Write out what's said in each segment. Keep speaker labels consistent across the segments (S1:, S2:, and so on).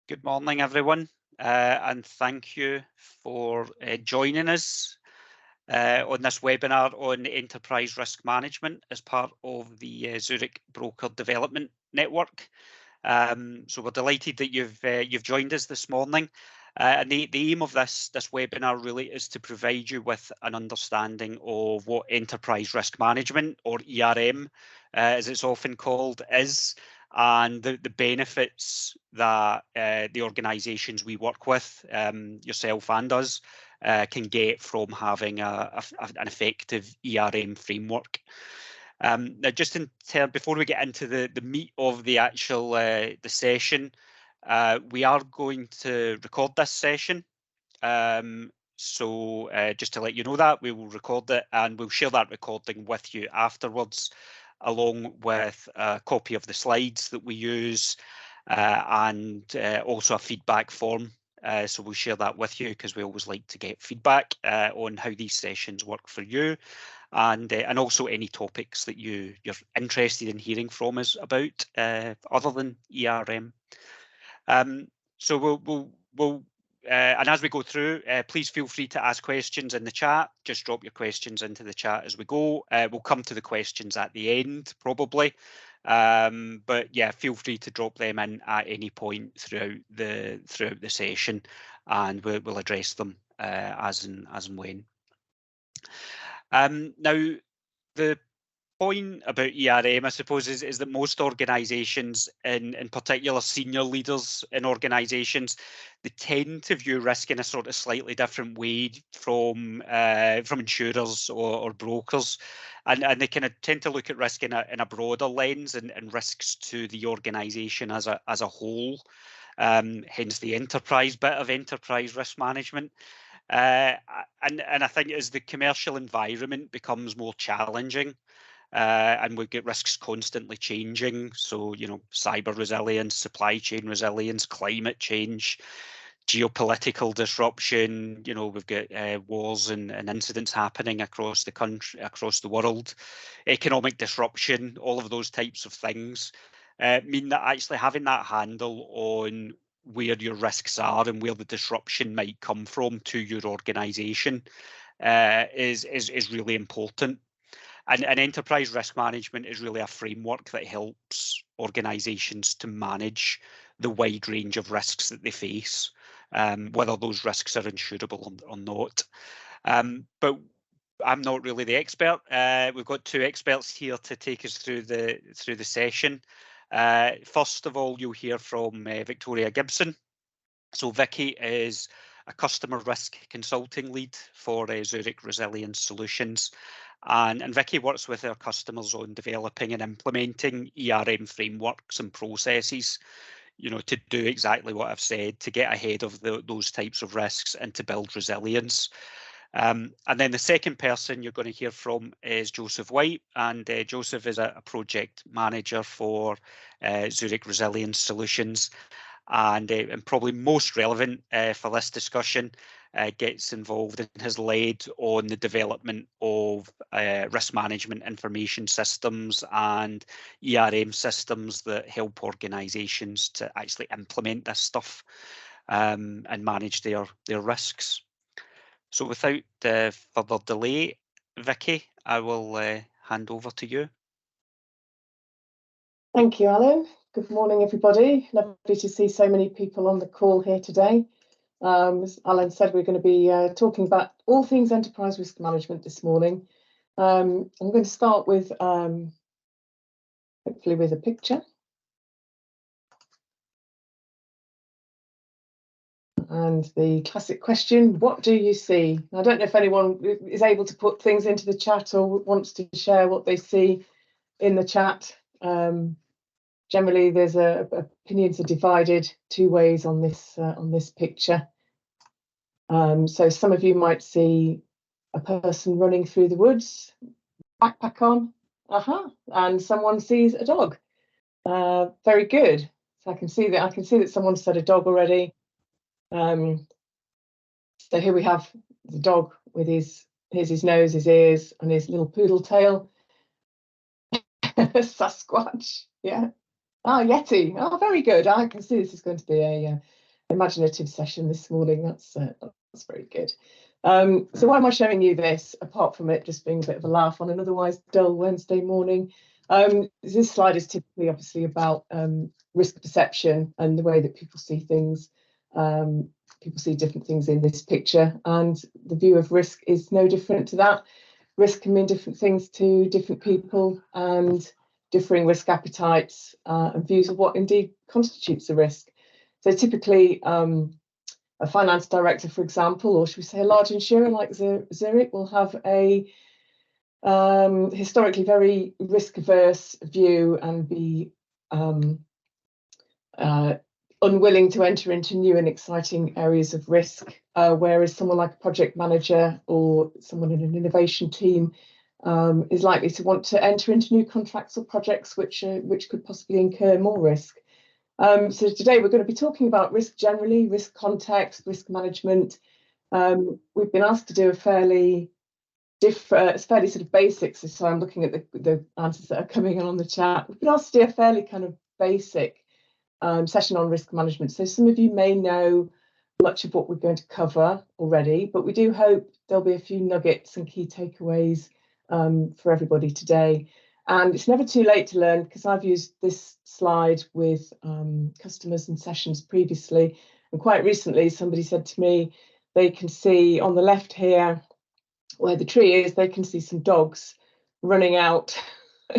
S1: Good morning, everyone, and thank you for joining us on this webinar on enterprise risk management as part of the Zurich Broker Development Network. So we're delighted that you've joined us this morning. And the aim of this webinar really is to provide you with an understanding of what enterprise risk management, or ERM, as it's often called, is, and the benefits that the organisations we work with, yourself and us, can get from having an effective ERM framework. Now, just before we get into the meat of the actual the session, we are going to record this session. So just to let you know that, we will record it and we'll share that recording with you afterwards, along with a copy of the slides that we use and also a feedback form. So we'll share that with you because we always like to get feedback on how these sessions work for you, and also any topics that you're interested in hearing from us about other than ERM. So we'll and as we go through, please feel free to ask questions in the chat. Just drop your questions into the chat as we go. We'll come to the questions at the end, probably. But yeah, feel free to drop them in at any point throughout the session, and we'll address them as and when. Now, the point about ERM, I suppose, is that most organisations, in particular senior leaders in organisations, they tend to view risk in a sort of slightly different way from insurers or brokers, and they kind of tend to look at risk in a broader lens and risks to the organisation as a whole. Hence the enterprise bit of enterprise risk management. And I think as the commercial environment becomes more challenging, and we get risks constantly changing. So, cyber resilience, supply chain resilience, climate change, geopolitical disruption. We've got wars and incidents happening across the country, across the world, economic disruption, all of those types of things mean that actually having that handle on where your risks are and where the disruption might come from to your organisation is really important. And enterprise risk management is really a framework that helps organisations to manage the wide range of risks that they face, whether those risks are insurable or not. But I'm not really the expert. We've got two experts here to take us through the session. First of all, you'll hear from Victoria Gibson. So Vicky is a customer risk consulting lead for Zurich Resilience Solutions. And Vicky works with our customers on developing and implementing ERM frameworks and processes, to do exactly what I've said, to get ahead of those types of risks and to build resilience. And then the second person you're going to hear from is Joseph White, and Joseph is a project manager for Zurich Resilience Solutions, and probably most relevant for this discussion, gets involved and has led on the development of risk management information systems and ERM systems that help organisations to actually implement this stuff and manage their risks. So without further delay, Vicky, I will hand over to you.
S2: Thank you, Alan. Good morning, everybody. Lovely to see so many people on the call here today. As Alan said, we're going to be talking about all things enterprise risk management this morning. I'm going to start with, hopefully with a picture. And the classic question, what do you see? I don't know if anyone is able to put things into the chat or wants to share what they see in the chat. Generally, there's opinions are divided two ways on this picture. So some of you might see a person running through the woods, backpack on, and someone sees a dog. Very good. So I can see that someone said a dog already. So here we have the dog with his nose, his ears, and his little poodle tail. Sasquatch, yeah. Yeti. Oh, very good. I can see this is going to be a imaginative session this morning. That's very good. So why am I showing you this, apart from it just being a bit of a laugh on an otherwise dull Wednesday morning? This slide is typically obviously about risk perception and the way that people see things. People see different things in this picture, and the view of risk is no different to that. Risk can mean different things to different people, and differing risk appetites and views of what indeed constitutes a risk. So typically, a finance director, for example, or should we say a large insurer like Zurich, will have a historically very risk-averse view and be unwilling to enter into new and exciting areas of risk, whereas someone like a project manager or someone in an innovation team is likely to want to enter into new contracts or projects which could possibly incur more risk. So today we're going to be talking about risk generally, risk context, risk management. We've been asked to do a fairly sort of basic, so I'm looking at the answers that are coming in on the chat. We've been asked to do a fairly kind of basic session on risk management. So some of you may know much of what we're going to cover already, but we do hope there'll be a few nuggets and key takeaways for everybody today. And it's never too late to learn, because I've used this slide with customers and sessions previously. And quite recently, somebody said to me, they can see on the left here, where the tree is, they can see some dogs running out,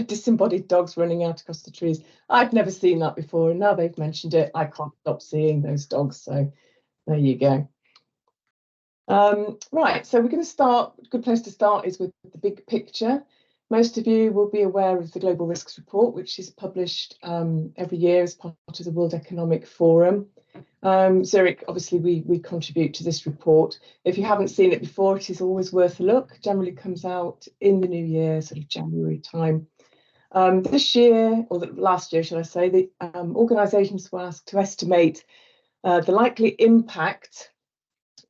S2: disembodied dogs running out across the trees. I've never seen that before, and now they've mentioned it, I can't stop seeing those dogs. So there you go. Right, so we're going to start. A good place to start is with the big picture. Most of you will be aware of the Global Risks Report, which is published every year as part of the World Economic Forum. Zurich, obviously, we contribute to this report. If you haven't seen it before, it is always worth a look. Generally comes out in the new year, sort of January time. This year, or last year, should I say, the organisations were asked to estimate the likely impact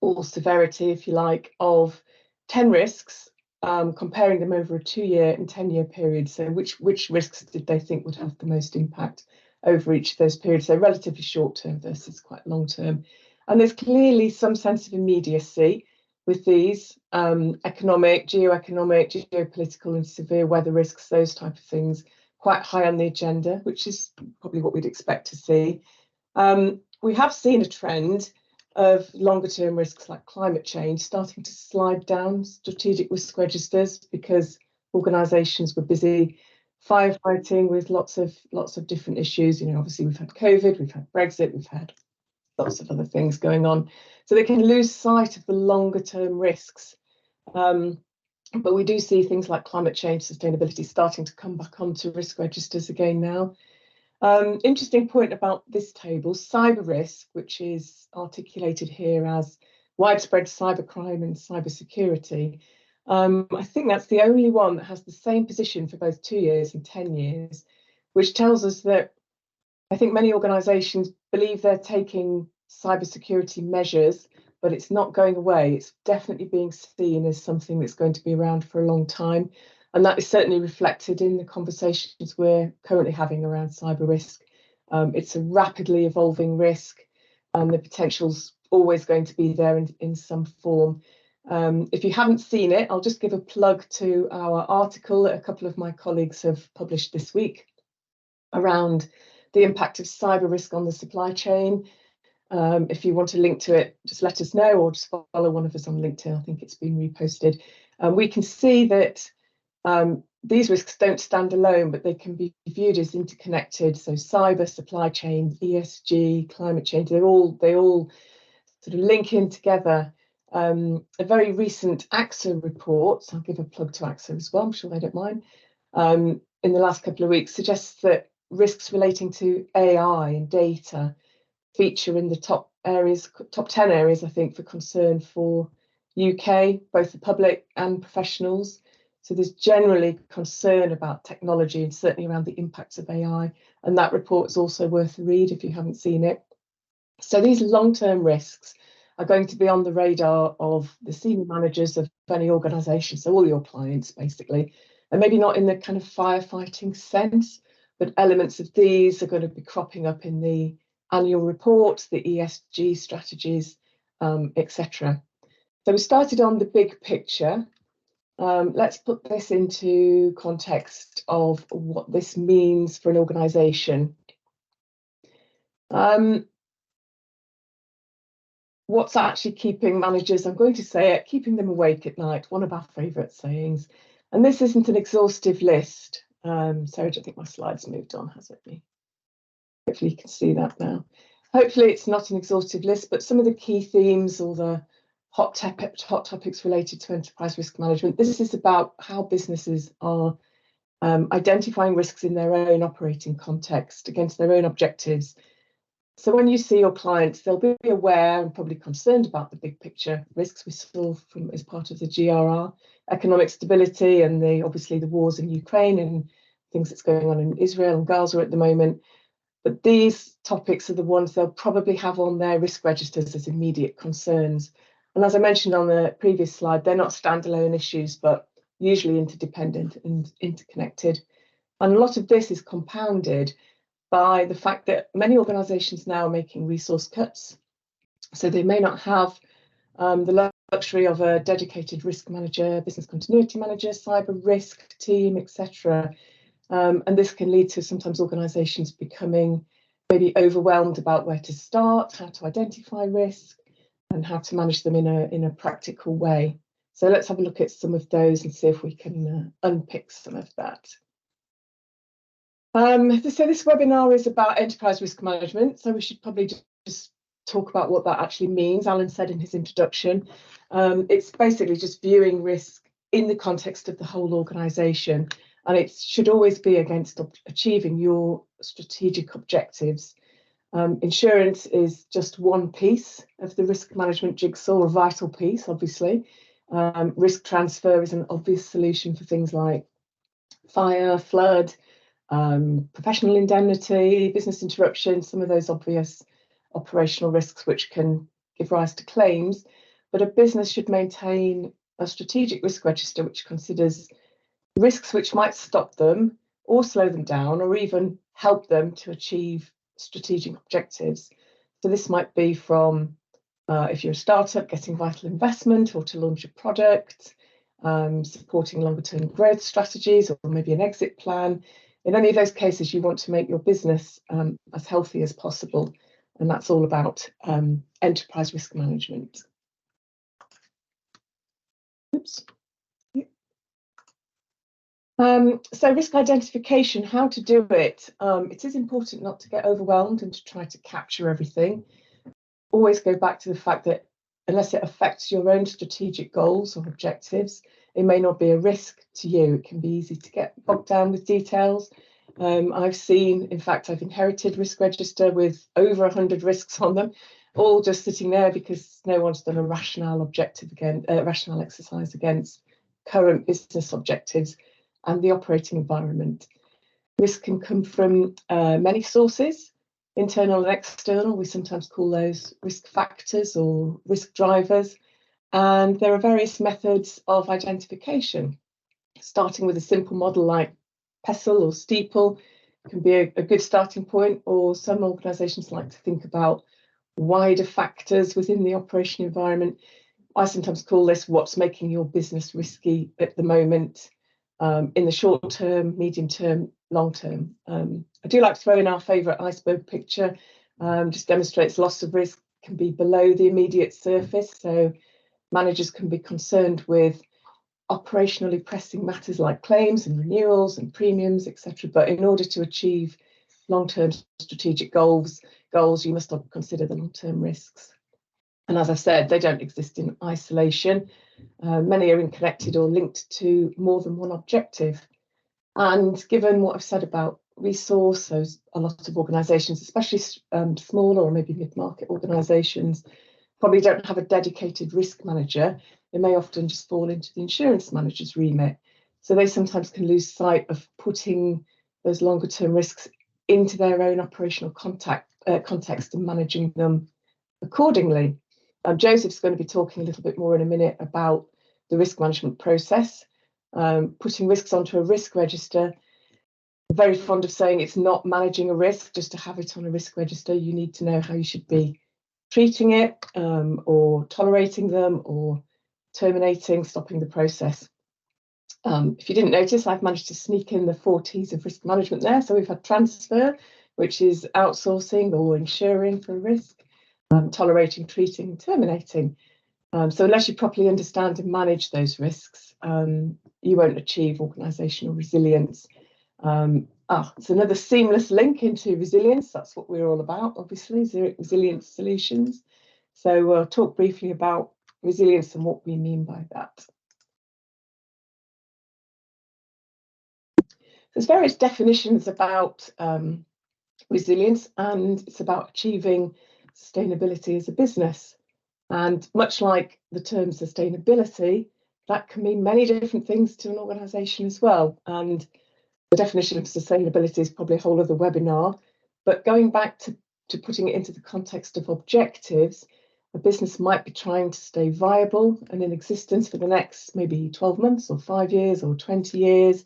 S2: or severity, if you like, of 10 risks, comparing them over a 2-year and 10-year period. So which risks did they think would have the most impact over each of those periods? So relatively short term versus quite long term. And there's clearly some sense of immediacy with these economic, geoeconomic, geopolitical and severe weather risks, those type of things, quite high on the agenda, which is probably what we'd expect to see. We have seen a trend of longer term risks like climate change starting to slide down strategic risk registers, because organisations were busy firefighting with lots of different issues. You know, obviously we've had COVID, we've had Brexit, we've had lots of other things going on, so they can lose sight of the longer term risks. But we do see things like climate change, sustainability starting to come back onto risk registers again now. Interesting point about this table, cyber risk, which is articulated here as widespread cybercrime and cybersecurity. I think that's the only one that has the same position for both 2 years and 10 years, which tells us that I think many organisations believe they're taking cybersecurity measures, but it's not going away. It's definitely being seen as something that's going to be around for a long time. And that is certainly reflected in the conversations we're currently having around cyber risk. It's a rapidly evolving risk, and the potential's always going to be there in some form. If you haven't seen it, I'll just give a plug to our article that a couple of my colleagues have published this week around the impact of cyber risk on the supply chain. If you want to link to it, just let us know, or just follow one of us on LinkedIn. I think it's been reposted. We can see that these risks don't stand alone, but they can be viewed as interconnected. So cyber, supply chain, ESG, climate change, they all sort of link in together. A very recent AXA report, so I'll give a plug to AXA as well, I'm sure they don't mind, in the last couple of weeks suggests that risks relating to AI and data feature in the top 10 areas, I think, for concern for UK, both the public and professionals. So there's generally concern about technology and certainly around the impacts of AI. And that report is also worth a read if you haven't seen it. So these long-term risks are going to be on the radar of the senior managers of any organisation, so all your clients basically, and maybe not in the kind of firefighting sense, but elements of these are going to be cropping up in the annual report, the ESG strategies, etc. So we started on the big picture. Let's put this into context of what this means for an organisation. What's actually keeping managers, I'm going to say it, keeping them awake at night, one of our favourite sayings. And this isn't an exhaustive list. Sarah, I don't think my slides moved on, has it? Hopefully you can see that now. Hopefully it's not an exhaustive list, but some of the key themes or the hot topics related to enterprise risk management. This is about how businesses are identifying risks in their own operating context against their own objectives. So when you see your clients, they'll be aware and probably concerned about the big picture risks we saw from as part of the GRR, economic stability, and obviously the wars in Ukraine and things that's going on in Israel and Gaza at the moment. But these topics are the ones they'll probably have on their risk registers as immediate concerns. And as I mentioned on the previous slide, they're not standalone issues, but usually interdependent and interconnected. And a lot of this is compounded by the fact that many organisations now are making resource cuts. So they may not have the luxury of a dedicated risk manager, business continuity manager, cyber risk team, etc. And this can lead to sometimes organisations becoming maybe overwhelmed about where to start, how to identify risk, and how to manage them in a practical way. So let's have a look at some of those and see if we can unpick some of that. So this webinar is about enterprise risk management, so we should probably just talk about what that actually means. Alan said in his introduction, it's basically just viewing risk in the context of the whole organisation, and it should always be against achieving your strategic objectives. Insurance is just one piece of the risk management jigsaw, a vital piece, obviously. Risk transfer is an obvious solution for things like fire, flood, professional indemnity, business interruption, some of those obvious operational risks which can give rise to claims. But a business should maintain a strategic risk register which considers risks which might stop them or slow them down or even help them to achieve strategic objectives. So this might be from, if you're a startup, getting vital investment or to launch a product, supporting longer term growth strategies or maybe an exit plan. In any of those cases, you want to make your business as healthy as possible. And that's all about enterprise risk management. Oops. So risk identification, how to do it. It is important not to get overwhelmed and to try to capture everything. Always go back to the fact that unless it affects your own strategic goals or objectives, it may not be a risk to you. It can be easy to get bogged down with details. I've seen, in fact, I've inherited risk register with over 100 risks on them, all just sitting there because no one's done a rationale exercise against current business objectives and the operating environment. Risk can come from many sources, internal and external. We sometimes call those risk factors or risk drivers. And there are various methods of identification, starting with a simple model like PESTLE or Steeple can be a good starting point, or some organisations like to think about wider factors within the operation environment. I sometimes call this what's making your business risky at the moment, in the short term, medium term, long term. I do like to throw in our favourite iceberg picture, just demonstrates loss of risk can be below the immediate surface. So managers can be concerned with operationally pressing matters like claims and renewals and premiums, etc. But in order to achieve long-term strategic goals, you must consider the long-term risks. And as I've said, they don't exist in isolation. Many are interconnected or linked to more than one objective. And given what I've said about resource, so a lot of organisations, especially smaller or maybe mid-market organisations, probably don't have a dedicated risk manager. They may often just fall into the insurance manager's remit. So they sometimes can lose sight of putting those longer term risks into their own operational context and managing them accordingly. Joseph's going to be talking a little bit more in a minute about the risk management process, putting risks onto a risk register. I'm very fond of saying it's not managing a risk just to have it on a risk register. You need to know how you should be treating it, or tolerating them, or terminating, stopping the process. If you didn't notice, I've managed to sneak in the 4 T's of risk management there. So we've had transfer, which is outsourcing or insuring for risk, tolerating, treating, terminating. So unless you properly understand and manage those risks, you won't achieve organisational resilience. It's another seamless link into resilience. That's what we're all about, obviously, resilient solutions. So we'll talk briefly about resilience and what we mean by that. There's various definitions about resilience, and it's about achieving sustainability as a business. And much like the term sustainability, that can mean many different things to an organisation as well. And the definition of sustainability is probably a whole other webinar. But going back to putting it into the context of objectives, a business might be trying to stay viable and in existence for the next maybe 12 months or 5 years or 20 years.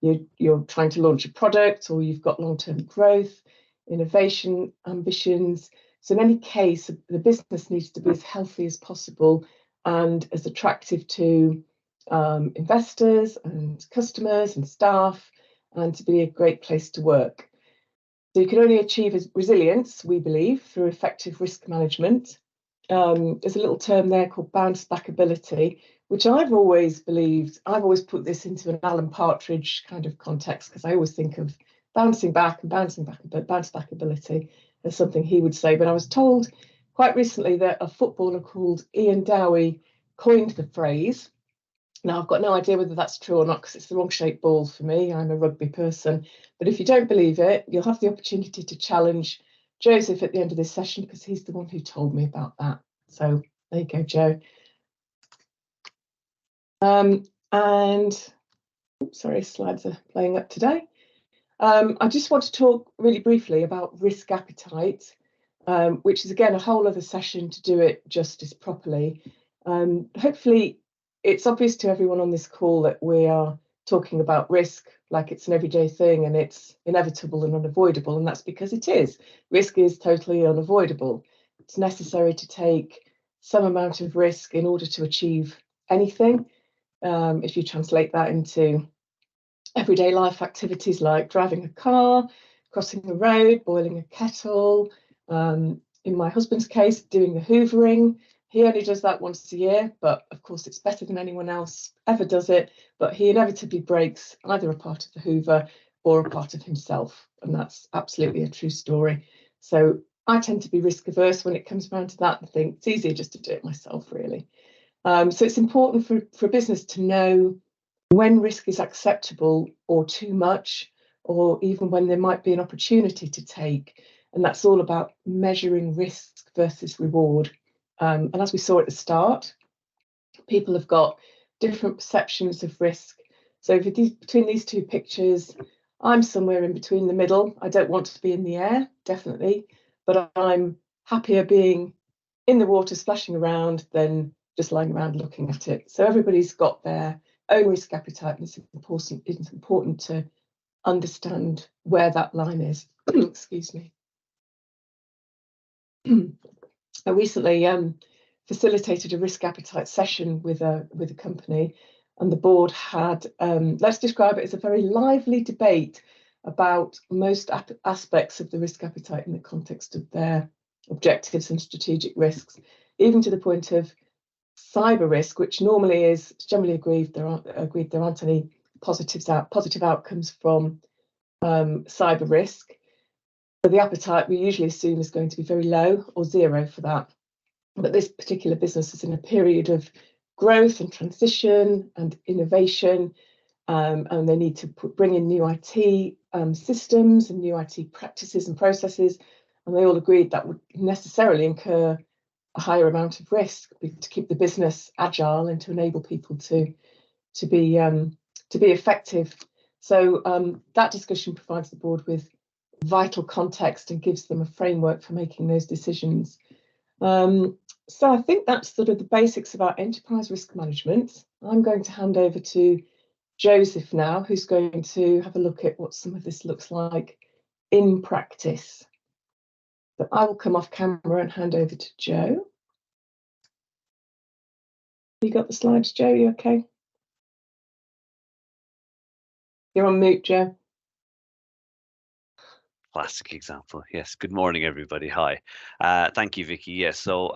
S2: You're trying to launch a product, or you've got long-term growth, innovation, ambitions. So in any case, the business needs to be as healthy as possible and as attractive to investors and customers and staff, and to be a great place to work. So you can only achieve resilience, we believe, through effective risk management. There's a little term there called bounce back ability, which I've always put this into an Alan Partridge kind of context, because I always think of bouncing back and bounce back ability as something he would say. But I was told quite recently that a footballer called Ian Dowie coined the phrase. Now, I've got no idea whether that's true or not, because it's the wrong shaped ball for me. I'm a rugby person. But if you don't believe it, you'll have the opportunity to challenge Joseph at the end of this session, because he's the one who told me about that. So there you go, Joe. Sorry, slides are playing up today. I just want to talk really briefly about risk appetite, which is, again, a whole other session to do it justice properly. Hopefully, it's obvious to everyone on this call that we are talking about risk like it's an everyday thing and it's inevitable and unavoidable, and that's because it is. Risk is totally unavoidable. It's necessary to take some amount of risk in order to achieve anything. If you translate that into everyday life activities like driving a car, crossing a road, boiling a kettle, in my husband's case, doing the hoovering. He only does that once a year, but of course it's better than anyone else ever does it. But he inevitably breaks either a part of the hoover or a part of himself. And that's absolutely a true story. So I tend to be risk averse when it comes around to that, and think it's easier just to do it myself, really. So it's important for a business to know when risk is acceptable or too much, or even when there might be an opportunity to take. And that's all about measuring risk versus reward. And as we saw at the start, people have got different perceptions of risk. So between these two pictures, I'm somewhere in between the middle. I don't want to be in the air, definitely, but I'm happier being in the water splashing around than just lying around looking at it. So everybody's got their own risk appetite, and it's important to understand where that line is. Excuse me. I recently facilitated a risk appetite session with a company, and the board had, let's describe it as a very lively debate about most aspects of the risk appetite in the context of their objectives and strategic risks, even to the point of cyber risk, which normally is generally agreed there aren't any positive outcomes from cyber risk. But the appetite we usually assume is going to be very low or zero for that. But this particular business is in a period of growth and transition and innovation, and they need to bring in new IT systems and new IT practices and processes. And they all agreed that would necessarily incur a higher amount of risk to keep the business agile and to enable people to be effective. So that discussion provides the board with vital context and gives them a framework for making those decisions. So I think that's sort of the basics about enterprise risk management. I'm going to hand over to Joseph now, who's going to have a look at what some of this looks like in practice. But I will come off camera and hand over to Joe. You got the slides, Joe? You okay? You're on mute, Joe.
S3: Classic example. Yes. Good morning, everybody. Hi. Thank you, Vicky. Yes. So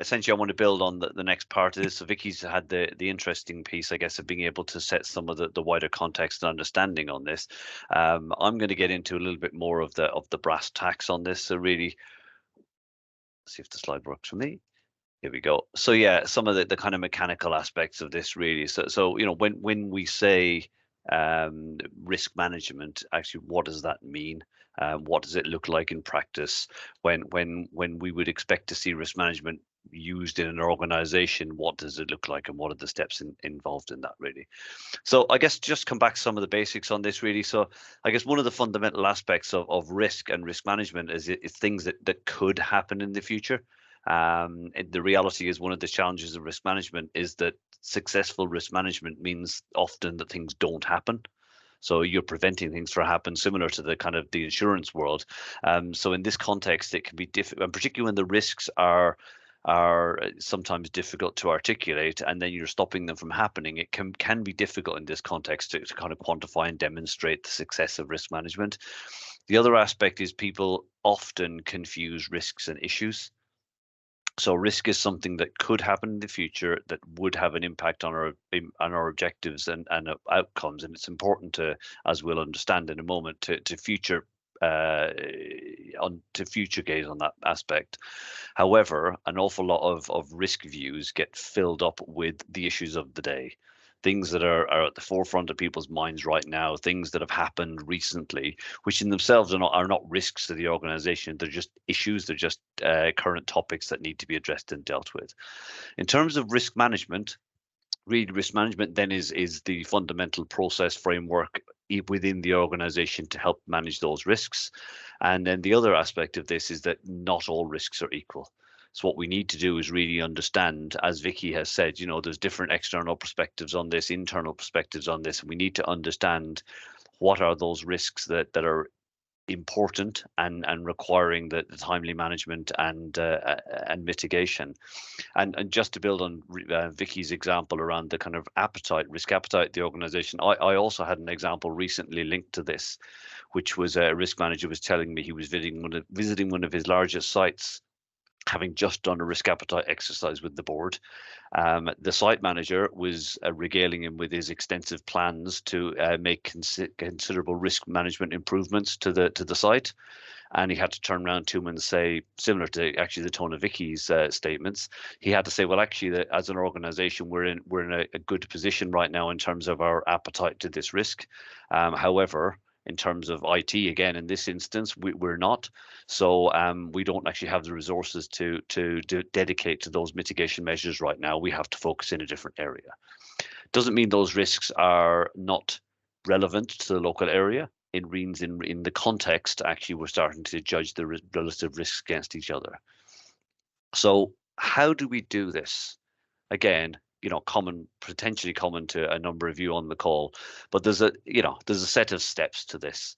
S3: essentially, I want to build on the next part of this. So Vicky's had the interesting piece, I guess, of being able to set some of the wider context and understanding on this. I'm going to get into a little bit more of the brass tacks on this. So really, see if the slide works for me. Here we go. So yeah, some of the kind of mechanical aspects of this really. So you know, when we say risk management, actually, what does that mean? What does it look like in practice? When we would expect to see risk management used in an organization, what does it look like, and what are the steps involved in that really? So I guess just come back to some of the basics on this really. So I guess one of the fundamental aspects of risk and risk management is things that could happen in the future. The reality is one of the challenges of risk management is that successful risk management means often that things don't happen. So you're preventing things from happening, similar to the kind of the insurance world. So in this context, it can be difficult, and particularly when the risks are sometimes difficult to articulate, and then you're stopping them from happening. It can be difficult in this context to kind of quantify and demonstrate the success of risk management. The other aspect is people often confuse risks and issues. So risk is something that could happen in the future that would have an impact on our objectives and outcomes, and it's important to, as we'll understand in a moment, to future gaze on that aspect. However, an awful lot of risk views get filled up with the issues of the day. Things that are at the forefront of people's minds right now, things that have happened recently, which in themselves are not risks to the organization. They're just issues. They're just current topics that need to be addressed and dealt with. In terms of risk management, really risk management then is the fundamental process framework within the organization to help manage those risks. And then the other aspect of this is that not all risks are equal. So what we need to do is really understand, as Vicky has said, you know, there's different external perspectives on this, internal perspectives on this. And we need to understand what are those risks that are important and requiring the timely management and mitigation. And just to build on Vicky's example around the kind of risk appetite, the organization, I also had an example recently linked to this, which was a risk manager was telling me he was visiting one of his largest sites, having just done a risk appetite exercise with the board. The site manager was regaling him with his extensive plans to make considerable risk management improvements to the site. And he had to turn around to him and say, similar to actually the tone of Vicky's statements, he had to say, well, actually, that as an organization, we're in a good position right now in terms of our appetite to this risk. However, in terms of IT, again, in this instance, we're not. So we don't actually have the resources to dedicate to those mitigation measures right now. We have to focus in a different area. Doesn't mean those risks are not relevant to the local area. It means in the context, actually, we're starting to judge the relative risks against each other. So how do we do this? Again, you know, potentially common to a number of you on the call, but there's a set of steps to this.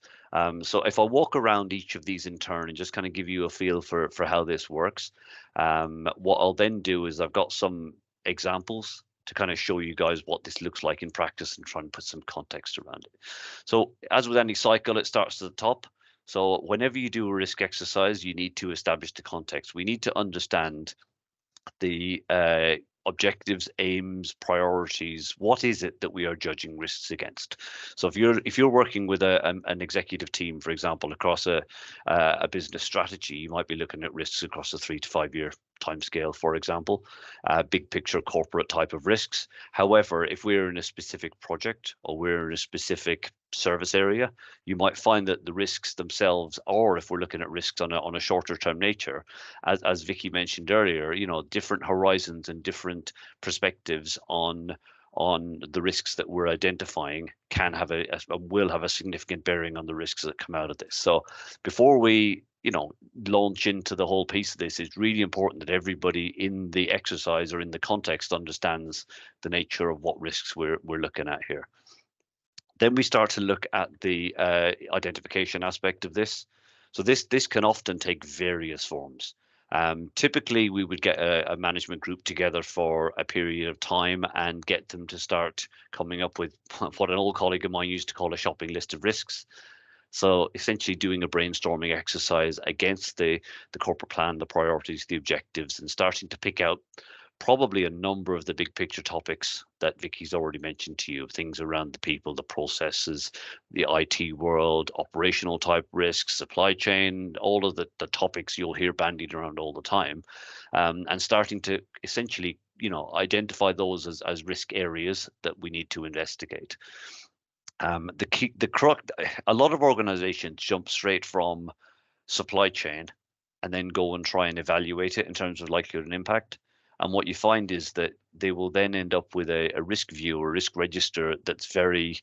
S3: So if I walk around each of these in turn and just kind of give you a feel for how this works, what I'll then do is I've got some examples to kind of show you guys what this looks like in practice and try and put some context around it. So as with any cycle, it starts at the top. So whenever you do a risk exercise, you need to establish the context. We need to understand the objectives, aims, priorities. What is it that we are judging risks against? So if you're working with an executive team, for example, across a business strategy, you might be looking at risks across a 3 to 5 year timescale, for example, big picture corporate type of risks. However, if we're in a specific project or we're in a specific service area, you might find that the risks themselves, or if we're looking at risks on a shorter term nature, as Vicky mentioned earlier, you know, different horizons and different perspectives on the risks that we're identifying will have a significant bearing on the risks that come out of this. So before we launch into the whole piece of this, it's really important that everybody in the exercise or in the context understands the nature of what risks we're looking at here. Then we start to look at the identification aspect of this. So this can often take various forms. Typically, we would get a management group together for a period of time and get them to start coming up with what an old colleague of mine used to call a shopping list of risks. So essentially doing a brainstorming exercise against the corporate plan, the priorities, the objectives, and starting to pick out probably a number of the big picture topics that Vicky's already mentioned to you, things around the people, the processes, the IT world, operational type risks, supply chain, all of the topics you'll hear bandied around all the time, and starting to essentially, identify those as risk areas that we need to investigate. A lot of organizations jump straight from supply chain and then go and try and evaluate it in terms of likelihood and impact. And what you find is that they will then end up with a risk view or risk register that's very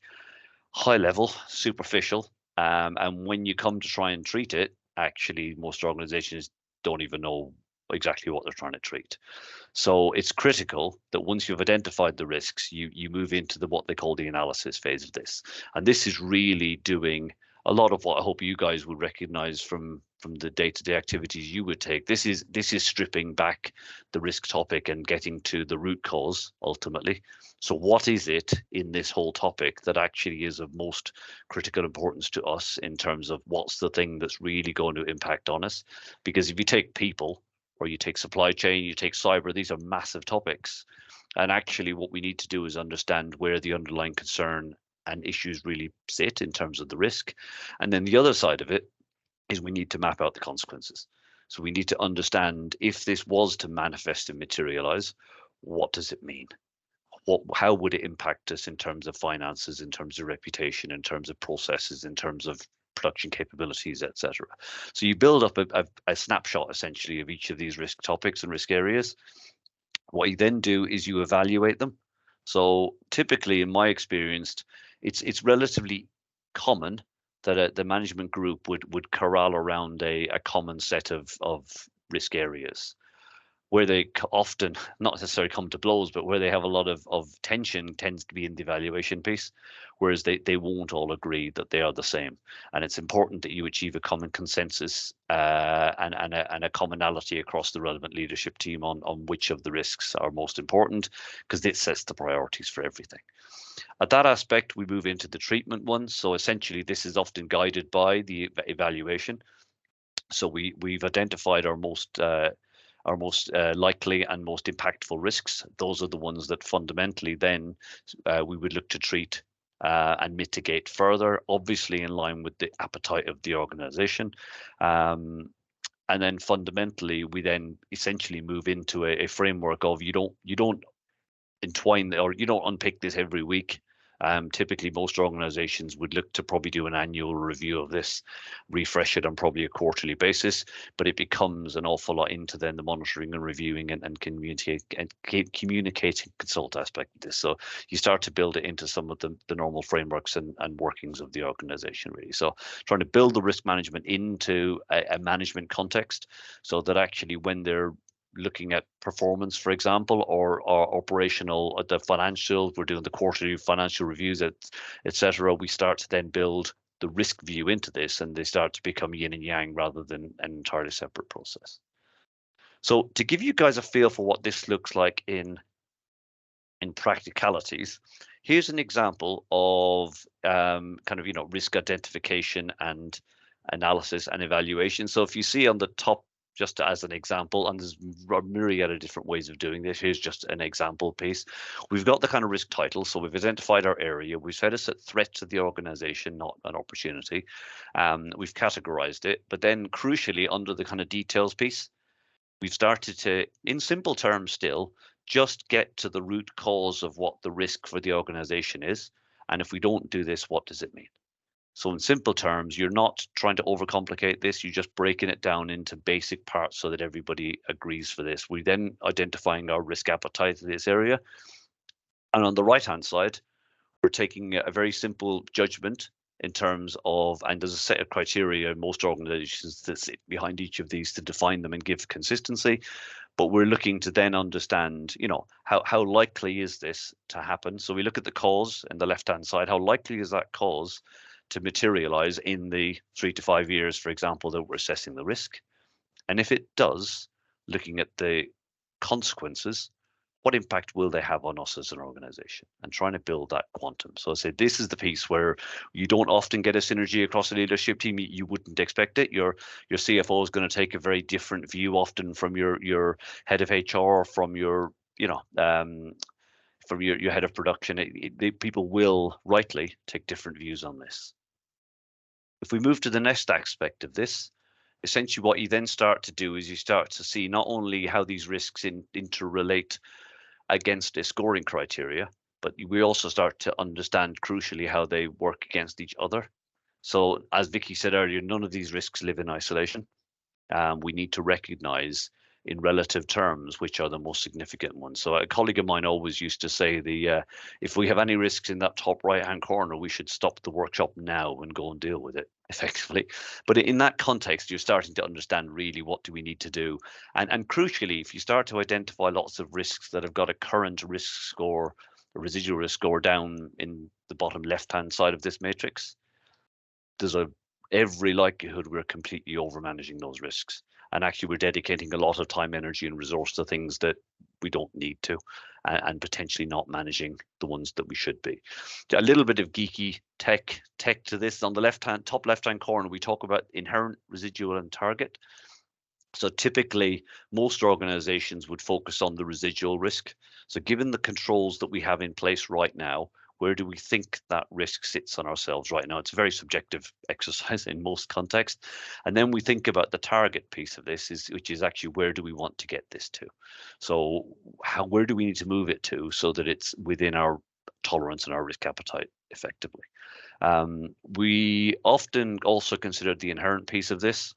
S3: high level, superficial. And when you come to try and treat it, actually, most organizations don't even know exactly what they're trying to treat. So it's critical that once you've identified the risks, you move into what they call the analysis phase of this. And this is really doing a lot of what I hope you guys would recognize from the day-to-day activities you would take. This is stripping back the risk topic and getting to the root cause ultimately. So what is it in this whole topic that actually is of most critical importance to us in terms of what's the thing that's really going to impact on us? Because if you take people, or you take supply chain, you take cyber, these are massive topics. And actually what we need to do is understand where the underlying concern and issues really sit in terms of the risk. And then the other side of it is we need to map out the consequences. So we need to understand if this was to manifest and materialize, what does it mean? How would it impact us in terms of finances, in terms of reputation, in terms of processes, in terms of production capabilities, etc. So you build up a snapshot essentially of each of these risk topics and risk areas. What you then do is you evaluate them. So typically, in my experience, it's relatively common that the management group would corral around a common set of risk areas. Where they often not necessarily come to blows, but where they have a lot of tension tends to be in the evaluation piece, whereas they won't all agree that they are the same. And it's important that you achieve a common consensus and a commonality across the relevant leadership team on which of the risks are most important, because it sets the priorities for everything. At that aspect, we move into the treatment one. So essentially, this is often guided by the evaluation. So we've identified our most likely and most impactful risks. Those are the ones that fundamentally then we would look to treat and mitigate further, obviously in line with the appetite of the organization. And then fundamentally, we then essentially move into a framework of you don't entwine or you don't unpick this every week. Typically, most organizations would look to probably do an annual review of this, refresh it on probably a quarterly basis, but it becomes an awful lot into then the monitoring and reviewing and communicating consult aspect of this. So you start to build it into some of the normal frameworks and workings of the organization, really. So trying to build the risk management into a management context so that actually when they're looking at performance, for example, or operational, the financials, we're doing the quarterly financial reviews, etc. We start to then build the risk view into this, and they start to become yin and yang rather than an entirely separate process. So to give you guys a feel for what this looks like in practicalities, here's an example of risk identification and analysis and evaluation. So if you see on the top, just as an example, and there's a myriad of different ways of doing this. Here's just an example piece. We've got the kind of risk title, so we've identified our area. We've said it's a threat to the organization, not an opportunity. We've categorized it, but then crucially, under the kind of details piece, we've started to, in simple terms still, just get to the root cause of what the risk for the organization is. And if we don't do this, what does it mean? So in simple terms, you're not trying to overcomplicate this. You're just breaking it down into basic parts so that everybody agrees for this. We're then identifying our risk appetite in this area. And on the right-hand side, we're taking a very simple judgment in terms of, and there's a set of criteria in most organizations that sit behind each of these to define them and give consistency. But we're looking to then understand, how likely is this to happen? So we look at the cause in the left-hand side. How likely is that cause to materialize in the 3 to 5 years, for example, that we're assessing the risk? And if it does, looking at the consequences, what impact will they have on us as an organization, and trying to build that quantum. So I say this is the piece where you don't often get a synergy across a leadership team. You wouldn't expect it. Your CFO is going to take a very different view often from your head of HR, from your from your head of production. People will rightly take different views on this. If we move to the next aspect of this, essentially what you then start to do is you start to see not only how these risks interrelate against a scoring criteria, but we also start to understand crucially how they work against each other. So as Vicky said earlier, none of these risks live in isolation. We need to recognize in relative terms which are the most significant ones. So a colleague of mine always used to say, if we have any risks in that top right hand corner, we should stop the workshop now and go and deal with it effectively. But in that context, you're starting to understand really what do we need to do. And crucially, if you start to identify lots of risks that have got a current risk score, a residual risk score down in the bottom left hand side of this matrix, there's every likelihood we're completely over managing those risks. And actually, we're dedicating a lot of time, energy, and resource to things that we don't need to, and potentially not managing the ones that we should be. A little bit of geeky tech to this. On the top left-hand corner, we talk about inherent, residual, and target. So typically, most organizations would focus on the residual risk. So given the controls that we have in place right now, where do we think that risk sits on ourselves right now? It's a very subjective exercise in most contexts. And then we think about the target piece of this, which is actually where do we want to get this to? So where do we need to move it to so that it's within our tolerance and our risk appetite effectively? We often also consider the inherent piece of this.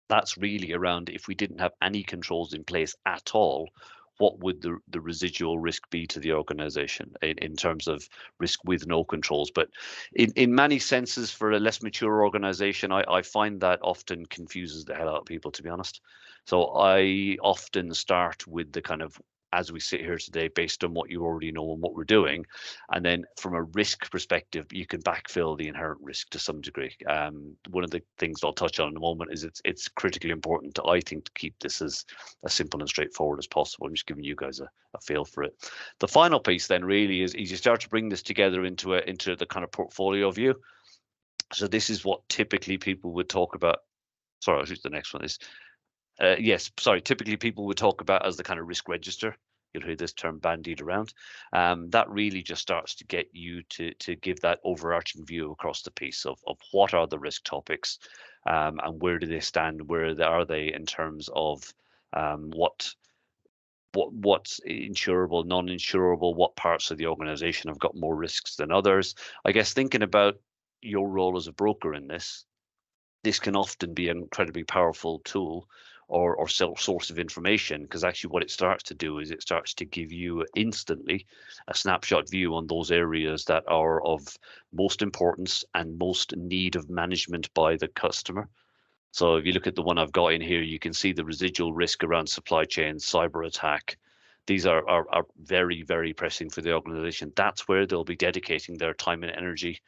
S3: That's really around if we didn't have any controls in place at all, what would the residual risk be to the organization in terms of risk with no controls? But in many senses, for a less mature organization, I find that often confuses the hell out of people, to be honest. So I often start with the kind of, as we sit here today, based on what you already know and what we're doing. And then from a risk perspective, you can backfill the inherent risk to some degree. One of the things I'll touch on in a moment is it's critically important, I think, to keep this as simple and straightforward as possible. I'm just giving you guys a feel for it. The final piece then really is you start to bring this together into the kind of portfolio view. So this is what typically people would talk about. Sorry, I'll shoot the next one is. Typically people would talk about as the kind of risk register. You'll hear this term bandied around. That really just starts to get you to give that overarching view across the piece of what are the risk topics, and where do they stand, where are they in terms of what's insurable, non-insurable, what parts of the organization have got more risks than others. I guess thinking about your role as a broker in this can often be an incredibly powerful tool or source of information, because actually what it starts to do is it starts to give you instantly a snapshot view on those areas that are of most importance and most need of management by the customer. So if you look at the one I've got in here, you can see the residual risk around supply chain, cyber attack. These are very, very pressing for the organization. That's where they'll be dedicating their time and energy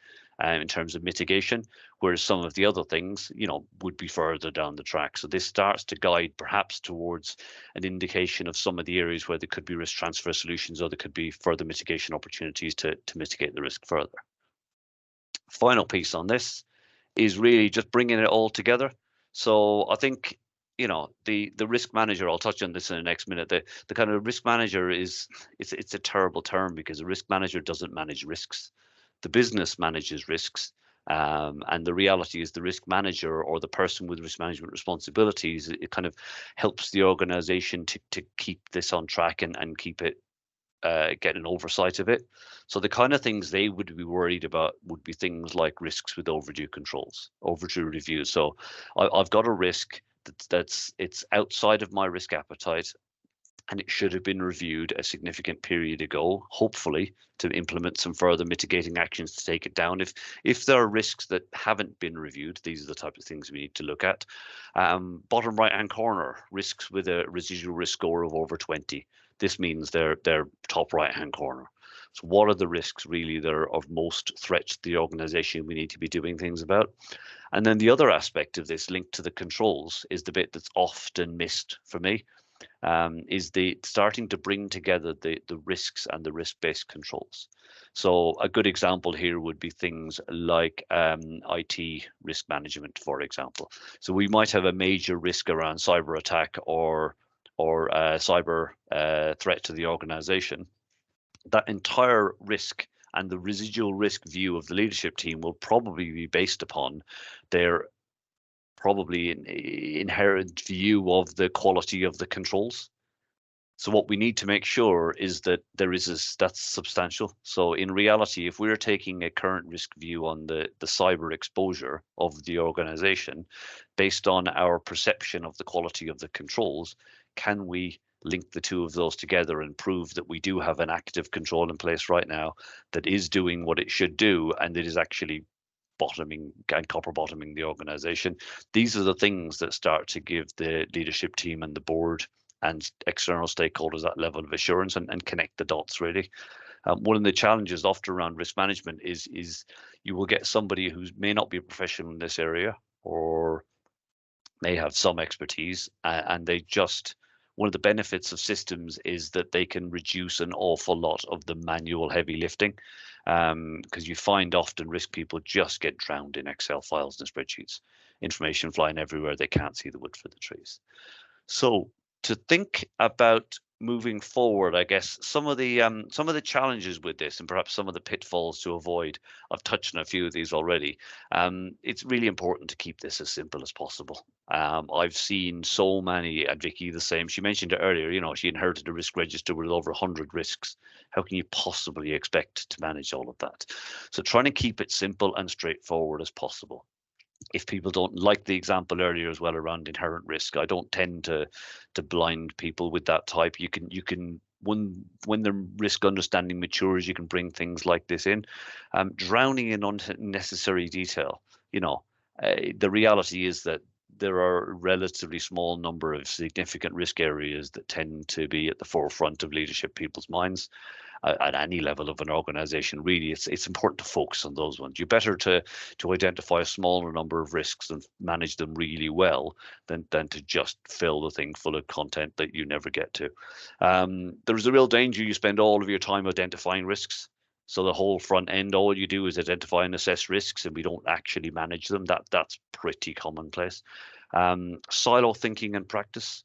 S3: in terms of mitigation, whereas some of the other things, would be further down the track. So this starts to guide perhaps towards an indication of some of the areas where there could be risk transfer solutions, or there could be further mitigation opportunities to mitigate the risk further. Final piece on this is really just bringing it all together. So I think, the risk manager, I'll touch on this in the next minute. The kind of risk manager it's a terrible term, because a risk manager doesn't manage risks. The business manages risks, and the reality is the risk manager, or the person with risk management responsibilities, it kind of helps the organization to keep this on track and keep it get an oversight of it. So the kind of things they would be worried about would be things like risks with overdue controls, overdue reviews. So I've got a risk it's outside of my risk appetite, and it should have been reviewed a significant period ago, hopefully to implement some further mitigating actions to take it down. If there are risks that haven't been reviewed, these are the type of things we need to look at. Bottom right hand corner, risks with a residual risk score of over 20. This means they're top right hand corner. So what are the risks really that are of most threat to the organization we need to be doing things about? And then the other aspect of this linked to the controls is the bit that's often missed for me. Is the starting to bring together the risks and the risk-based controls. So a good example here would be things like IT risk management, for example. So we might have a major risk around cyber attack or cyber threat to the organization. That entire risk and the residual risk view of the leadership team will probably be based upon their probably an inherent view of the quality of the controls. So what we need to make sure is that that's substantial. So in reality, if we're taking a current risk view on the cyber exposure of the organization based on our perception of the quality of the controls, can we link the two of those together and prove that we do have an active control in place right now that is doing what it should do and it is actually bottoming and copper bottoming the organization? These are the things that start to give the leadership team and the board and external stakeholders that level of assurance and connect the dots really. One of the challenges often around risk management is you will get somebody who may not be a professional in this area or may have some expertise and they just, one of the benefits of systems is that they can reduce an awful lot of the manual heavy lifting, because you find often risk people just get drowned in Excel files and spreadsheets, information flying everywhere, they can't see the wood for the trees. So to think about moving forward, I guess some of the challenges with this and perhaps some of the pitfalls to avoid, I've touched on a few of these already. It's really important to keep this as simple as possible. I've seen so many, and Vicky the same, she mentioned it earlier, you know, she inherited a risk register with over 100 risks. How can you possibly expect to manage all of that? So trying to keep it simple and straightforward as possible. If people don't like the example earlier as well around inherent risk, I don't tend to blind people with that type. You can when the risk understanding matures, you can bring things like this in. Drowning in unnecessary detail, you know, the reality is that there are a relatively small number of significant risk areas that tend to be at the forefront of leadership people's minds. At any level of an organization, really, it's important to focus on those ones. You're better to identify a smaller number of risks and manage them really well than to just fill the thing full of content that you never get to. There's a real danger you spend all of your time identifying risks. So the whole front end, all you do is identify and assess risks, and we don't actually manage them. That's pretty commonplace. Silo thinking and practice.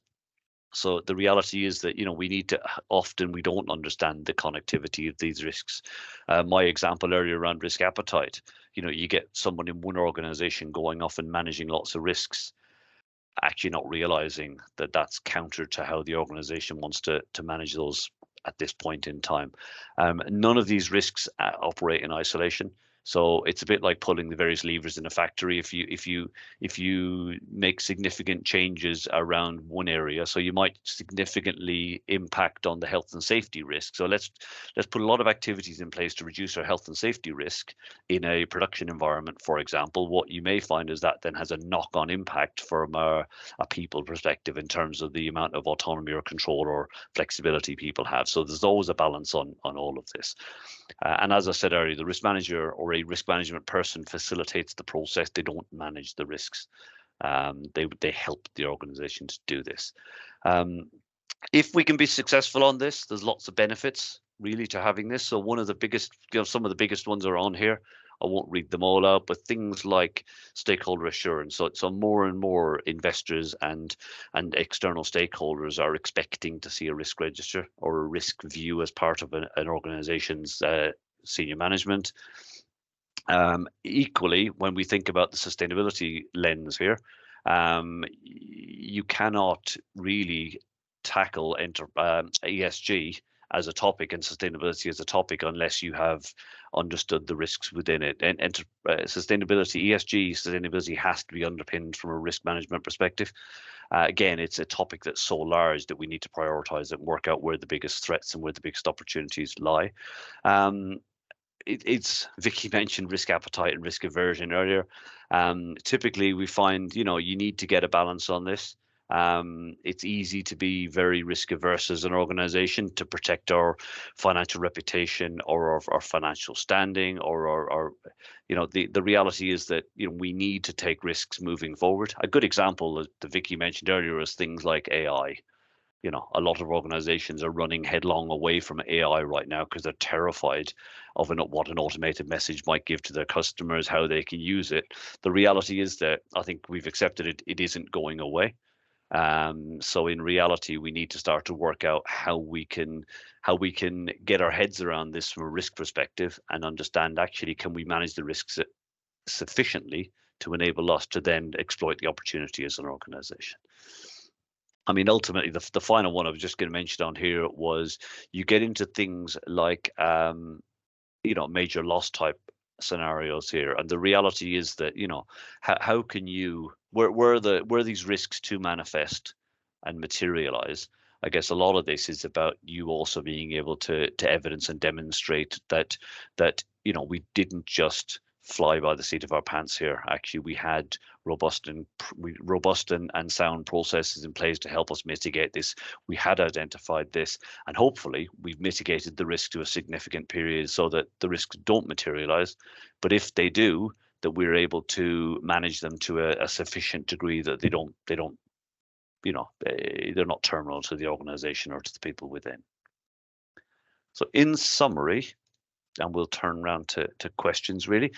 S3: So the reality is that, you know, we don't understand the connectivity of these risks. My example earlier around risk appetite, you know, you get someone in one organization going off and managing lots of risks, actually not realizing that that's counter to how the organization wants to manage those at this point in time. None of these risks operate in isolation. So it's a bit like pulling the various levers in a factory. If you make significant changes around one area, so you might significantly impact on the health and safety risk. So let's put a lot of activities in place to reduce our health and safety risk in a production environment, for example. What you may find is that then has a knock-on impact from a people perspective in terms of the amount of autonomy or control or flexibility people have. So there's always a balance on all of this. And as I said earlier, the risk manager or a risk management person facilitates the process. They don't manage the risks. They help the organization to do this. If we can be successful on this, there's lots of benefits really to having this. So one of the biggest, some of the biggest ones are on here. I won't read them all out, but things like stakeholder assurance. So more and more investors and external stakeholders are expecting to see a risk register or a risk view as part of an organization's senior management. Equally, when we think about the sustainability lens here, you cannot really tackle ESG as a topic and sustainability as a topic unless you have understood the risks within it. And sustainability, ESG sustainability has to be underpinned from a risk management perspective. Again, it's a topic that's so large that we need to prioritize it and work out where the biggest threats and where the biggest opportunities lie. It's Vicky mentioned risk appetite and risk aversion earlier. Typically, we find you need to get a balance on this. It's easy to be very risk averse as an organization to protect our financial reputation or our financial standing or our the reality is that we need to take risks moving forward. A good example that Vicky mentioned earlier is things like AI. A lot of organizations are running headlong away from AI right now because they're terrified of what an automated message might give to their customers, how they can use it. The reality is that I think we've accepted it isn't going away. So in reality, we need to start to work out how we can get our heads around this from a risk perspective and understand actually can we manage the risks sufficiently to enable us to then exploit the opportunity as an organization. I mean, ultimately, the final one I was just going to mention on here was you get into things like, major loss type scenarios here, and the reality is that how can you where these risks to manifest and materialize. I guess a lot of this is about you also being able to evidence and demonstrate that we didn't just fly by the seat of our pants here. Actually, we had robust and sound processes in place to help us mitigate this. We had identified this, and hopefully we've mitigated the risk to a significant period so that the risks don't materialize. But if they do, that we're able to manage them to a sufficient degree that they're not terminal to the organization or to the people within. So in summary, and we'll turn around to questions really.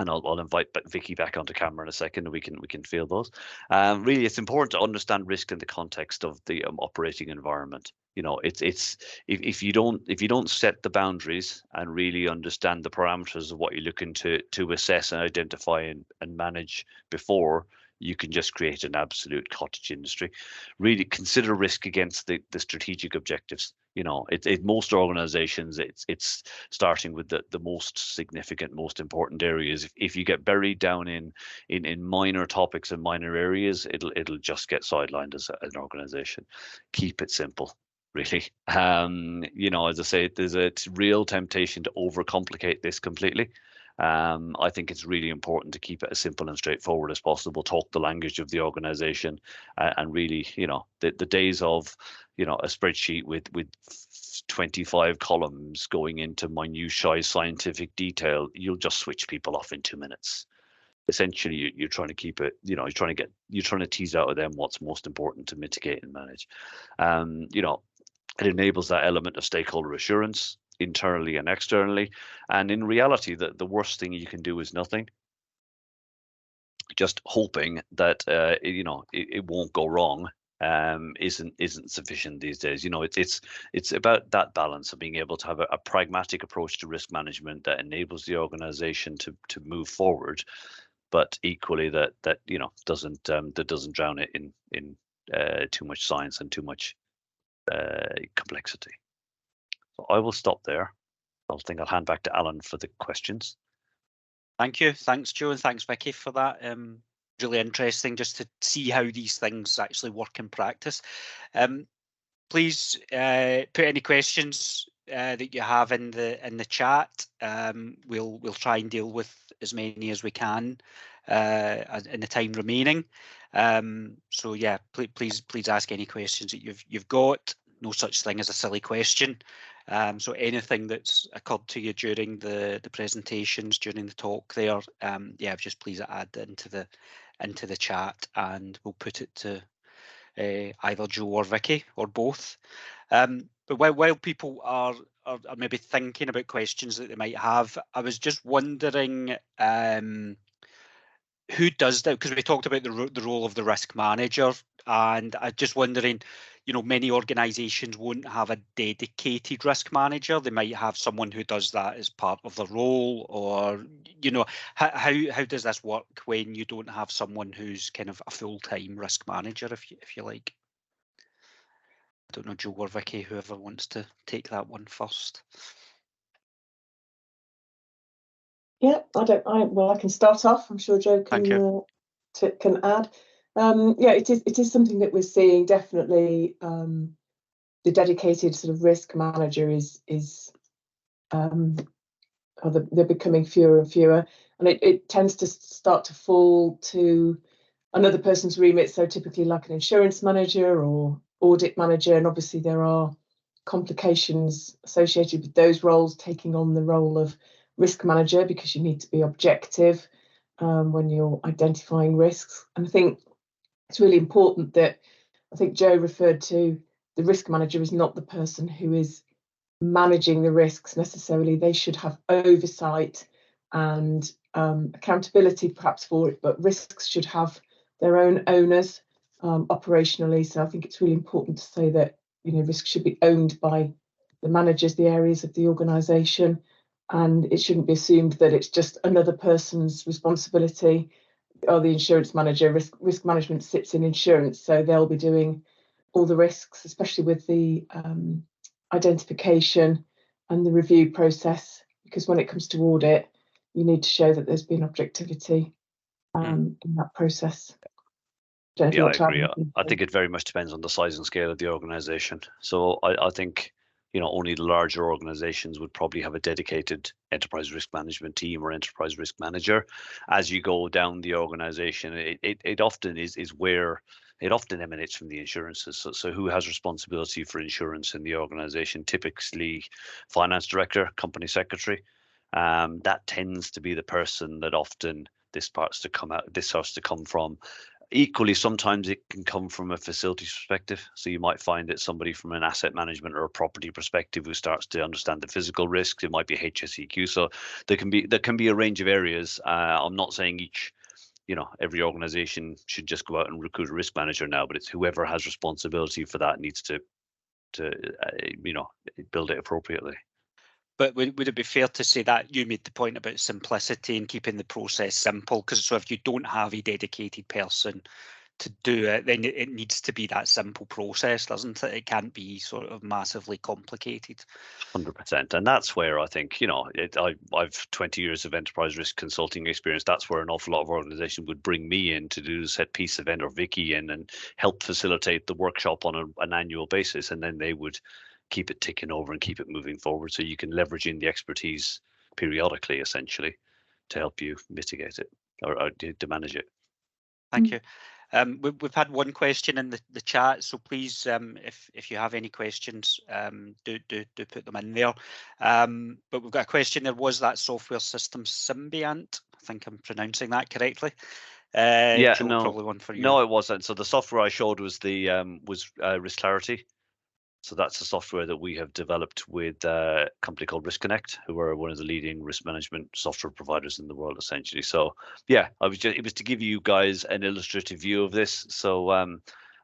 S3: And I'll invite Vicky back onto camera in a second, and we can field those. Really, it's important to understand risk in the context of the operating environment. It's if you don't set the boundaries and really understand the parameters of what you're looking to assess and identify and manage before, you can just create an absolute cottage industry. Really consider risk against the strategic objectives. Most organizations, it's starting with the most significant, most important areas. If you get buried down in minor topics and minor areas, it'll just get sidelined as an organization. Keep it simple, really. As I say, there's a real temptation to overcomplicate this completely. I think it's really important to keep it as simple and straightforward as possible. Talk the language of the organization, and really, the days of, a spreadsheet with 25 columns going into minutiae scientific detail, you'll just switch people off in 2 minutes. Essentially, you're trying to keep it, you're trying to tease out of them what's most important to mitigate and manage. It enables that element of stakeholder assurance internally and externally. And in reality, the worst thing you can do is nothing. Just hoping that it won't go wrong isn't sufficient these days. It's about that balance of being able to have a pragmatic approach to risk management that enables the organization to move forward, but equally that doesn't drown it in too much science and too much complexity. So I will stop there. I'll hand back to Alan for the questions.
S1: Thank you. Thanks, Joe, and thanks, Vicky, for that. Really interesting just to see how these things actually work in practice. Please put any questions that you have in the chat. We'll try and deal with as many as we can in the time remaining. So yeah, please ask any questions that you've got. No such thing as a silly question. So anything that's occurred to you during the presentations, during the talk there, just please add into the chat, and we'll put it to either Joe or Vicky or both. But while people are maybe thinking about questions that they might have, I was just wondering who does that, because we talked about the role of the risk manager, and I'm just wondering, many organizations won't have a dedicated risk manager. They might have someone who does that as part of the role, or how does this work when you don't have someone who's kind of a full-time risk manager, if you like? I don't know, Joe or Vicky, whoever wants to take that one first.
S2: Yeah, I can start off. I'm sure Joe can add. Yeah, it is something that we're seeing definitely. The dedicated sort of risk manager they're becoming fewer and fewer, and it tends to start to fall to another person's remit. So typically like an insurance manager or audit manager, and obviously there are complications associated with those roles taking on the role of risk manager, because you need to be objective when you're identifying risks. And I think it's really important that, I think Joe referred to, the risk manager is not the person who is managing the risks necessarily. They should have oversight and accountability perhaps for it, but risks should have their own owners operationally. So I think it's really important to say that, you know, risk should be owned by the managers, the areas of the organisation, and it shouldn't be assumed that it's just another person's responsibility. Or the insurance manager, risk management sits in insurance, so they'll be doing all the risks, especially with the identification and the review process, because when it comes to audit, you need to show that there's been objectivity in that process.
S3: Yeah, I agree. I think it very much depends on the size and scale of the organization. So I think, you know, only the larger organizations would probably have a dedicated enterprise risk management team or enterprise risk manager. As you go down the organization, it often is where it often emanates from the insurances. So who has responsibility for insurance in the organization? Typically, finance director, company secretary. That tends to be the person that often this starts to come from. Equally, sometimes it can come from a facilities perspective. So you might find it somebody from an asset management or a property perspective who starts to understand the physical risks. It might be HSEQ. So there can be a range of areas. I'm not saying every organization should just go out and recruit a risk manager now, but it's whoever has responsibility for that needs to build it appropriately.
S1: But would it be fair to say that you made the point about simplicity and keeping the process simple? Because so if you don't have a dedicated person to do it, then it needs to be that simple process, doesn't it? It can't be sort of massively complicated.
S3: 100%. And that's where I think, I've 20 years of enterprise risk consulting experience. That's where an awful lot of organizations would bring me in to do the set piece event, or Vicky in, and help facilitate the workshop on an annual basis. And then they would keep it ticking over and keep it moving forward. So you can leverage in the expertise periodically, essentially, to help you mitigate it or to manage it.
S1: Thank you. We've had one question in the chat, so please, if you have any questions, do put them in there. But we've got a question there. Was that software system Symbiont? I think I'm pronouncing that correctly.
S3: Yeah,
S1: Joe,
S3: no,
S1: probably one for you.
S3: No, it wasn't. So the software I showed was the Risk Clarity. So that's the software that we have developed with a company called Risk Connect, who are one of the leading risk management software providers in the world, essentially. So yeah, it was to give you guys an illustrative view of this. So I'm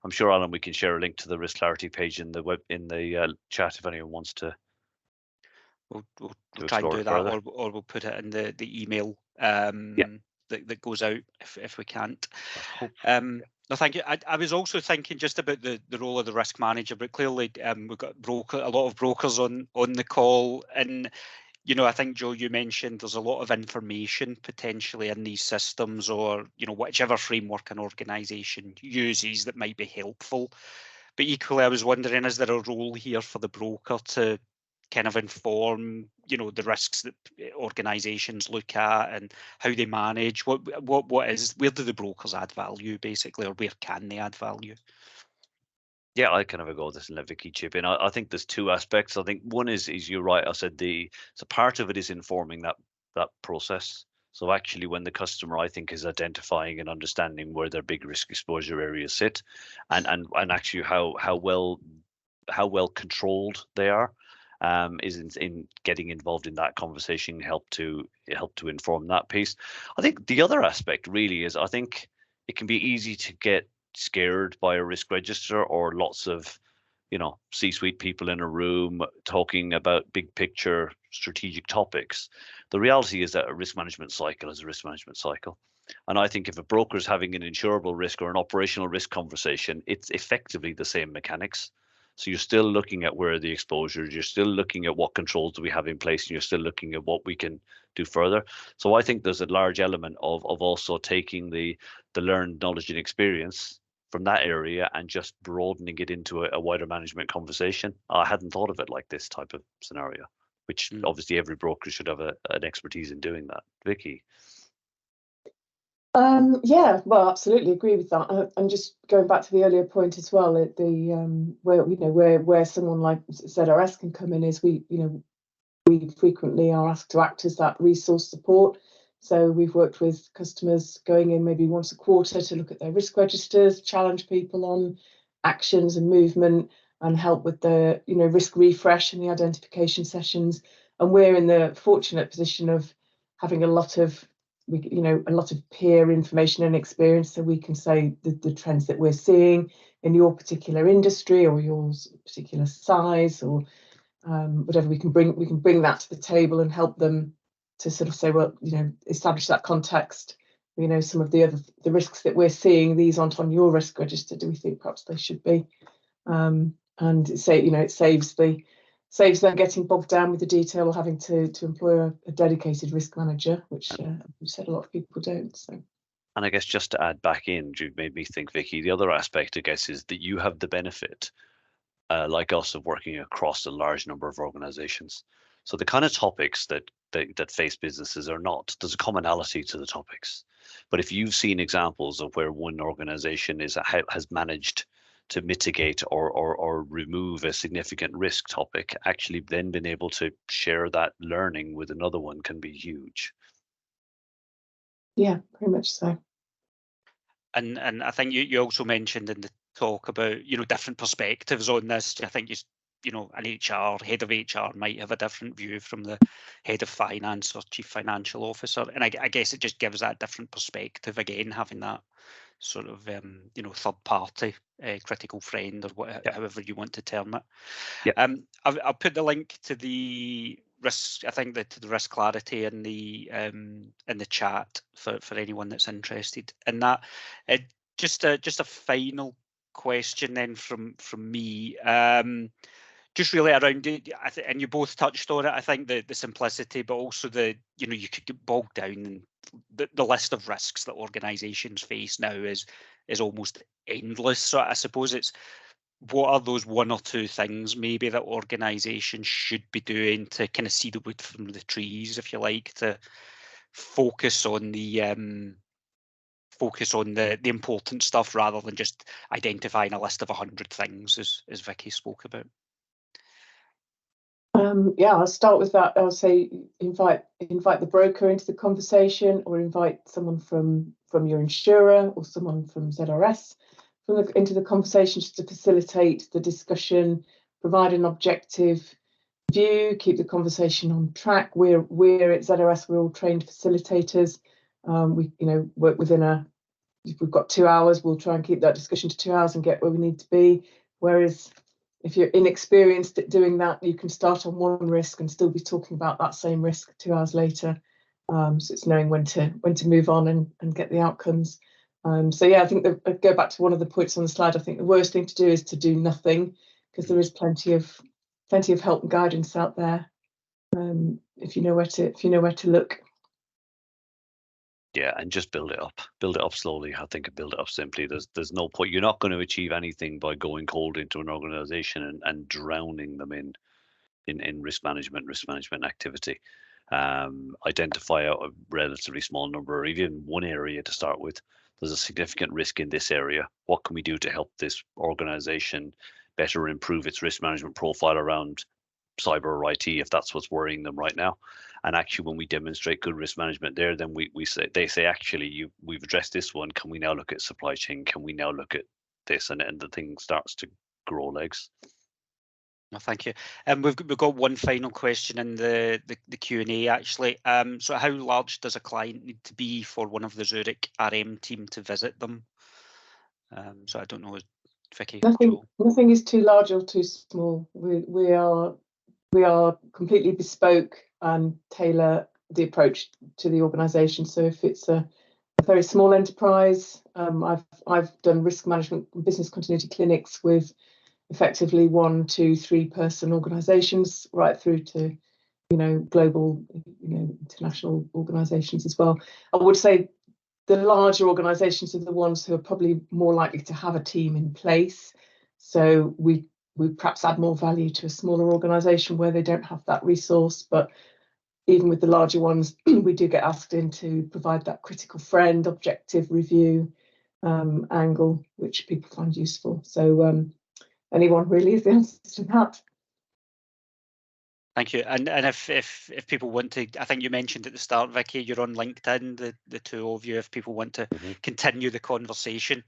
S3: sure, Alan, we can share a link to the Risk Clarity page in the chat if anyone wants to.
S1: We'll try and do that, or we'll put it in the email that goes out if we can't. No, thank you. I was also thinking just about the role of the risk manager, but clearly we've got a lot of brokers on the call, and I think, Joe, you mentioned there's a lot of information potentially in these systems, or whichever framework an organisation uses that might be helpful. But equally, I was wondering, is there a role here for the broker to kind of inform, the risks that organisations look at and how they manage? Where do the brokers add value, basically, or where can they add value?
S3: Yeah, I kind of go with this and let Vicky chip in. I think there's two aspects. I think one is you're right. I said so part of it is informing that process. So actually, when the customer, I think, is identifying and understanding where their big risk exposure areas sit, and actually how well controlled they are, is in getting involved in that conversation, help to inform that piece. I think the other aspect really is, I think it can be easy to get scared by a risk register or lots of C-suite people in a room talking about big picture strategic topics. The reality is that a risk management cycle is a risk management cycle. And I think if a broker is having an insurable risk or an operational risk conversation, it's effectively the same mechanics. So you're still looking at where are the exposures, you're still looking at what controls do we have in place, and you're still looking at what we can do further. So I think there's a large element of also taking the learned knowledge and experience from that area and just broadening it into a wider management conversation. I hadn't thought of it like this type of scenario, which obviously every broker should have an expertise in doing that. Vicky?
S2: Yeah, well, absolutely agree with that. And just going back to the earlier point as well, where someone like ZRS can come in is we frequently are asked to act as that resource support. So we've worked with customers going in maybe once a quarter to look at their risk registers, challenge people on actions and movement, and help with the risk refresh and the identification sessions. And we're in the fortunate position of having a lot of peer information and experience, so we can say the trends that we're seeing in your particular industry or your particular size or whatever. We can bring that to the table and help them to sort of say, well, establish that context. Some of the risks that we're seeing, these aren't on your risk register. Do we think perhaps they should be? And it saves them getting bogged down with the detail or having to employ a dedicated risk manager, which we've said a lot of people don't. So.
S3: And I guess just to add back in, you've made me think, Vicky, the other aspect, I guess, is that you have the benefit, like us, of working across a large number of organizations. So the kind of topics that face businesses are not, there's a commonality to the topics. But if you've seen examples of where one organization has managed to mitigate or remove a significant risk topic, actually then being able to share that learning with another one can be huge.
S2: Yeah, very much so.
S1: And I think you also mentioned in the talk about different perspectives on this. I think an head of HR might have a different view from the head of finance or chief financial officer, and I guess it just gives that different perspective again, having that sort of third party critical friend, or however you want to term it.
S3: Yeah.
S1: I'll put the link to the risk, I think to the risk clarity in the chat for anyone that's interested in that. Just a final question then from me. Just really around it, and you both touched on it. I think the simplicity, but also you could get bogged down in the list of risks that organisations face now is almost endless. So I suppose it's, what are those one or two things maybe that organisations should be doing to kind of see the wood from the trees, if you like, to focus on the important stuff rather than just identifying a list of 100 things, as Vicky spoke about.
S2: Yeah, I'll start with that. I'll say invite the broker into the conversation, or invite someone from your insurer or someone from ZRS into the conversation, just to facilitate the discussion, provide an objective view, keep the conversation on track. We're at ZRS, we're all trained facilitators. We work within if we've got 2 hours, we'll try and keep that discussion to 2 hours and get where we need to be. Whereas if you're inexperienced at doing that, you can start on one risk and still be talking about that same risk 2 hours later. So it's knowing when to move on and get the outcomes. So yeah, I think go back to one of the points on the slide. I think the worst thing to do is to do nothing, because there is plenty of help and guidance out there, if you know where to look.
S3: Yeah, and just build it up slowly. I think build it up simply. There's no point. You're not going to achieve anything by going cold into an organization and drowning them in risk management activity. Identify a relatively small number, or even one area to start with. There's a significant risk in this area. What can we do to help this organization better improve its risk management profile around cyber or IT, if that's what's worrying them right now? And actually, when we demonstrate good risk management there, then they say, actually, we've addressed this one. Can we now look at supply chain? Can we now look at this? And the thing starts to grow legs.
S1: Well, thank you. We've got one final question in the Q&A actually. So how large does a client need to be for one of the Zurich RM team to visit them? So I don't know, Vicky.
S2: Nothing is too large or too small. We are completely bespoke and tailor the approach to the organisation. So if it's a very small enterprise, I've done risk management and business continuity clinics with a effectively 1, 2, 3 person organisations, right through to, you know, global, you know, international organisations as well. I would say the larger organisations are the ones who are probably more likely to have a team in place. So we perhaps add more value to a smaller organisation where they don't have that resource. But even with the larger ones, we do get asked in to provide that critical friend, objective review angle, which people find useful. So anyone really is the answer to that.
S1: Thank you. And if people want to, I think you mentioned at the start, Vicky, you're on LinkedIn, the two of you, if people want to continue the conversation.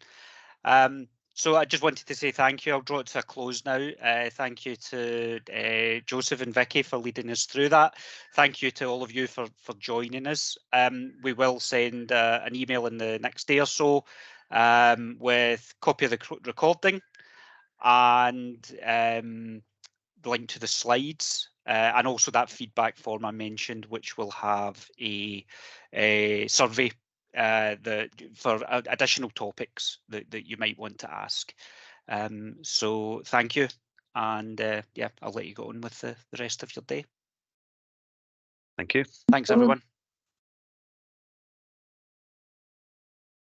S1: So I just wanted to say thank you. I'll draw it to a close now. Thank you to Joseph and Vicky for leading us through that. Thank you to all of you for joining us. We will send an email in the next day or so with a copy of the recording and the link to the slides. And also that feedback form I mentioned, which will have a survey for additional topics that you might want to ask. So thank you, and yeah, I'll let you go on with the rest of your day.
S3: Thank you.
S1: Thanks, everyone.